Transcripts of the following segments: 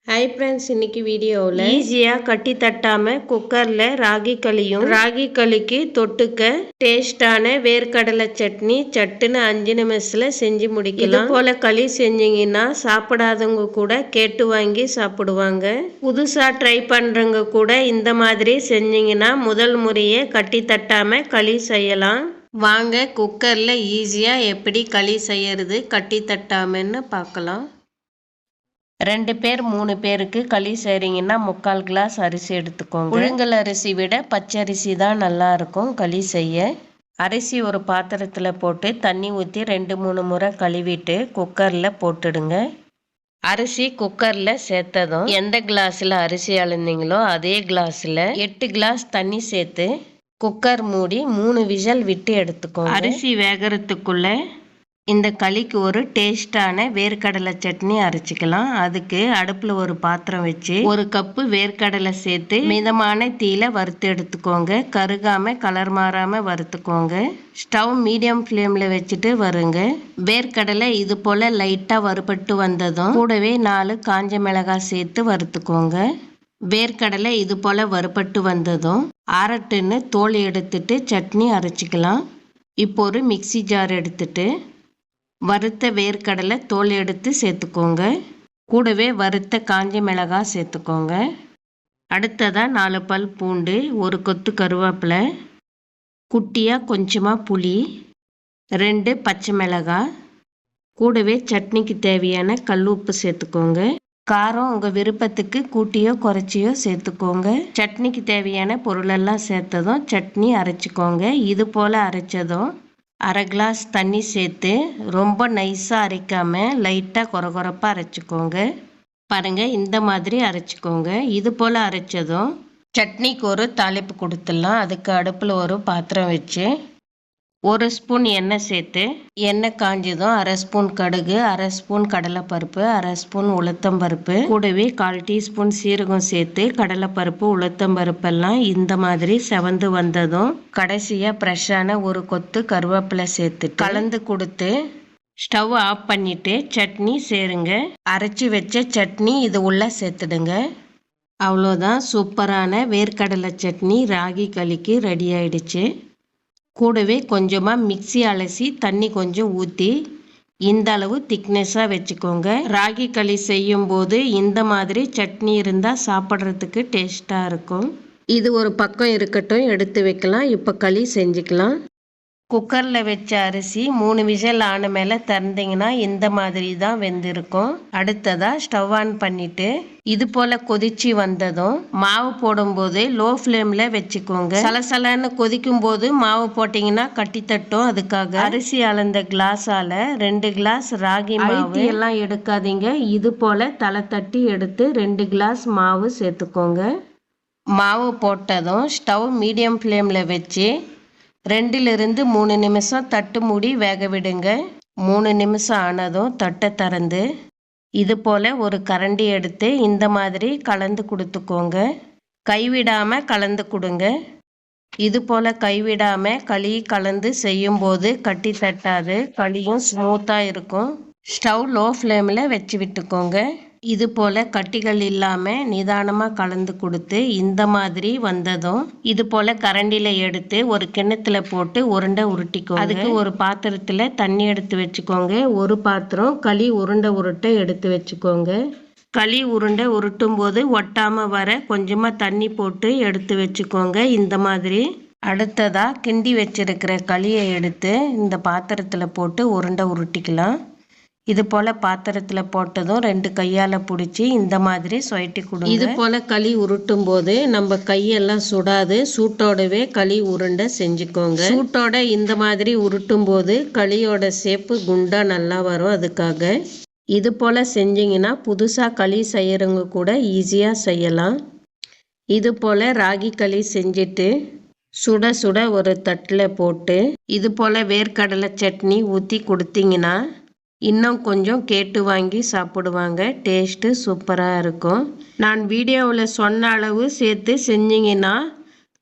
Hi friends, இன்னைக்கு வீடியோவில் ஈஸியாக கட்டி தட்டாமல் குக்கரில் ராகி களியும் ராகி களிக்கு தொட்டுக்க டேஸ்டான வேர்க்கடலை சட்னி சட்டுன்னு 5 நிமிஷத்தில் செஞ்சு முடிக்கலாம். இது போல் களி செஞ்சிங்கன்னா சாப்பிடாதவங்க கூட கேட்டு வாங்கி சாப்பிடுவாங்க. புதுசாக ட்ரை பண்ணுறவங்க கூட இந்த மாதிரி செஞ்சிங்கன்னா முதல் முறையே கட்டி தட்டாமல் களி செய்யலாம். வாங்க குக்கரில் ஈஸியாக எப்படி களி செய்யறது கட்டி தட்டாமன்னு பார்க்கலாம். 2 பேர் 3 பேருக்கு களி செய்கிறீங்கன்னா 3/4 கிளாஸ் அரிசி எடுத்துக்கோங்க. புழுங்கல் அரிசி விட பச்சரிசி தான் நல்லா இருக்கும் களி செய்ய. அரிசி ஒரு பாத்திரத்தில் போட்டு தண்ணி ஊற்றி 2-3 முறை கழுவிட்டு குக்கரில் போட்டுடுங்க. அரிசி குக்கரில் சேர்த்ததும் எந்த கிளாஸில் அரிசி அளந்தீங்களோ அதே கிளாஸில் 8 கிளாஸ் தண்ணி சேர்த்து குக்கர் மூடி 3 விசில் விட்டு எடுத்துக்கோங்க. அரிசி வேகிறதுக்குள்ள இந்த களிக்கு ஒரு டேஸ்டான வேர்க்கடலை சட்னி அரைச்சிக்கலாம். அதுக்கு அடுப்பில் ஒரு பாத்திரம் வச்சு 1 கப்பு வேர்க்கடலை சேர்த்து மிதமான தீயில வறுத்து எடுத்துக்கோங்க. கருகாம கலர் மாறாம வறுத்துக்கோங்க. ஸ்டவ் மீடியம் ஃப்ளேமில் வச்சுட்டு வருங்க. வேர்க்கடலை இது போல் லைட்டாக வறுபட்டு வந்ததும் கூடவே 4 காஞ்ச மிளகாய் சேர்த்து வறுத்துக்கோங்க. வேர்க்கடலை இது போல் வறுபட்டு வந்ததும் ஆறட்டுன்னு தோல் எடுத்துட்டு சட்னி அரைச்சிக்கலாம். இப்போ ஒரு மிக்சி ஜார் எடுத்துட்டு வறுத்த வேர்க்கடலை தோல் எடுத்து சேர்த்துக்கோங்க. கூடவே வறுத்த காஞ்ச மிளகாய் சேர்த்துக்கோங்க. அடுத்ததாக 4 பல் பூண்டு, 1 கொத்து கருவேப்பிலை, குட்டியாக கொஞ்சமாக புளி, 2 பச்சை மிளகாய், கூடவே சட்னிக்கு தேவையான கல் உப்பு சேர்த்துக்கோங்க. காரம் உங்கள் விருப்பத்துக்கு கூட்டியோ குறைச்சியோ சேர்த்துக்கோங்க. சட்னிக்கு தேவையான பொருளெல்லாம் சேர்த்ததும் சட்னி அரைச்சிக்கோங்க. இது போல் அரைச்சதும் 1/2 கிளாஸ் தண்ணி சேர்த்து ரொம்ப நைஸாக அரைக்காமல் லைட்டாக கொரகொரப்பாக அரைச்சிக்கோங்க. பாருங்கள், இந்த மாதிரி அரைச்சிக்கோங்க. இது போல் அரைச்சதும் சட்னிக்கு ஒரு தாளிப்பு கொடுத்துடலாம். அதுக்கு அடுப்பில் ஒரு பாத்திரம் வச்சு 1 ஸ்பூன் எண்ணெய் சேர்த்து எண்ணெய் காஞ்சதும் 1/2 ஸ்பூன் கடுகு, 1/2 ஸ்பூன் கடலைப்பருப்பு, 1/2 ஸ்பூன் உளுத்தம்பருப்பு, கூடவே 1/4 டீஸ்பூன் சீரகம் சேர்த்து கடலைப்பருப்பு உளுத்தம்பருப்பெல்லாம் இந்த மாதிரி செவந்து வந்ததும் கடைசியாக ஃப்ரெஷ்ஷான 1 கொத்து கருவேப்பிலை சேர்த்து கலந்து கொடுத்து ஸ்டவ் ஆஃப் பண்ணிவிட்டு சட்னி சேருங்க. அரைச்சி வச்ச சட்னி இது உள்ளே சேர்த்துடுங்க. அவ்வளோதான், சூப்பரான வேர்க்கடலை சட்னி ராகி களிக்கு ரெடி ஆயிடுச்சு. கூடவே கொஞ்சமாக மிக்ஸி அலசி தண்ணி கொஞ்சம் ஊற்றி இந்த அளவு திக்னஸாக வச்சுக்கோங்க. ராகி களி செய்யும்போது இந்த மாதிரி சட்னி இருந்தால் சாப்பிட்றதுக்கு டேஸ்ட்டாக இருக்கும். இது ஒரு பக்கம் இருக்கட்டும், எடுத்து வைக்கலாம். இப்போ களி செஞ்சுக்கலாம். குக்கரில் வச்ச அரிசி 3 விசில் ஆன மேலே திறந்தீங்கன்னா இந்த மாதிரி தான் வெந்திருக்கும். அடுத்ததாக ஸ்டவ் ஆன் பண்ணிவிட்டு இது போல் கொதிச்சு வந்ததும் மாவு போடும்போது லோ ஃப்ளேமில் வச்சுக்கோங்க. சலசலன்னு கொதிக்கும் போது மாவு போட்டிங்கன்னா கட்டி தட்டும். அதுக்காக அரிசி அளந்த கிளாஸால் 2 கிளாஸ் ராகி மாவு எல்லாம் எடுக்காதீங்க. இது போல் தலை தட்டி எடுத்து 2 கிளாஸ் மாவு சேர்த்துக்கோங்க. மாவு போட்டதும் ஸ்டவ் மீடியம் ஃப்ளேமில் வச்சு 2லிருந்து 3 நிமிஷம் தட்டு மூடி வேக விடுங்க. 3 நிமிஷம் ஆனதும் தட்டை திறந்து இது போல் ஒரு கரண்டி எடுத்து இந்த மாதிரி கலந்து கொடுத்துக்கோங்க. கைவிடாமல் கலந்து கொடுங்க. இது போல் கைவிடாமல் களி கலந்து செய்யும்போது கட்டி தட்டாது, களியும் ஸ்மூத்தாக இருக்கும். ஸ்டவ் லோ ஃப்ளேமில் வச்சு விட்டுக்கோங்க. இது போல் கட்டிகள் இல்லாமல் நிதானமாக கலந்து கொடுத்து இந்த மாதிரி வந்ததும் இது போல் கரண்டியில் எடுத்து ஒரு கிண்ணத்தில் போட்டு உருண்டை உருட்டிக்கோங்க. அதுக்கு ஒரு பாத்திரத்தில் தண்ணி எடுத்து வச்சுக்கோங்க. ஒரு பாத்திரம் களி உருண்டை உருட்டை எடுத்து வச்சுக்கோங்க. களி உருண்டை உருட்டும் போது ஒட்டாமல் வர கொஞ்சமாக தண்ணி போட்டு எடுத்து வச்சுக்கோங்க. இந்த மாதிரி அடுத்ததாக கிண்டி வச்சிருக்கிற களியை எடுத்து இந்த பாத்திரத்தில் போட்டு உருண்டை உருட்டிக்கலாம். இது போல் பாத்திரத்தில் போட்டதும் 2 கையால் பிடிச்சி இந்த மாதிரி சொயட்டி கொடுங்க. இது போல் களி உருட்டும் போது நம்ம கையெல்லாம் சுடாது, சூட்டோடவே களி உருண்டை செஞ்சுக்கோங்க. சூட்டோட இந்த மாதிரி உருட்டும் போது களியோட சேப்பு குண்டா நல்லா வரும். அதுக்காக இது போல் செஞ்சிங்கன்னா புதுசாக களி செய்கிறவங்க கூட ஈஸியாக செய்யலாம். இது போல் ராகி களி செஞ்சுட்டு சுட சுட ஒரு தட்டில் போட்டு இது போல் வேர்க்கடலை சட்னி ஊற்றி கொடுத்தீங்கன்னா இன்னும் கொஞ்சம் கேட்டு வாங்கி சாப்பிடுவாங்க. டேஸ்ட்டு சூப்பராக இருக்கும். நான் வீடியோவில் சொன்ன அளவு சேர்த்து செஞ்சிங்கன்னா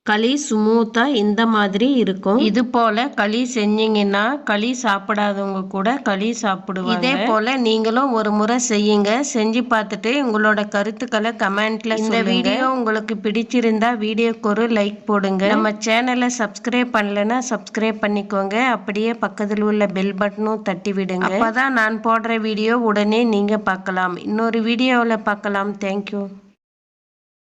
களி ஸ்மூத்தா இந்த மாதிரி இருக்கும். இது போல களி செஞ்சீங்கன்னா களி சாப்பிடாதவங்க கூட களி சாப்பிடுவாங்க. இதே போல நீங்களும் ஒரு முறை செய்யுங்க. செஞ்சு பார்த்துட்டு உங்களோட கருத்துக்களை கமெண்ட்ல சொல்லுங்க. இந்த வீடியோ உங்களுக்கு பிடிச்சிருந்தா வீடியோக்கு ஒரு லைக் போடுங்க. நம்ம சேனலை சப்ஸ்கிரைப் பண்ணலைன்னா சப்ஸ்கிரைப் பண்ணிக்கோங்க. அப்படியே பக்கத்தில் உள்ள பெல் பட்டனும் தட்டி விடுங்க. அப்பதான் நான் போடுற வீடியோ உடனே நீங்க பார்க்கலாம். இன்னொரு வீடியோவில் பார்க்கலாம். தேங்க்யூ.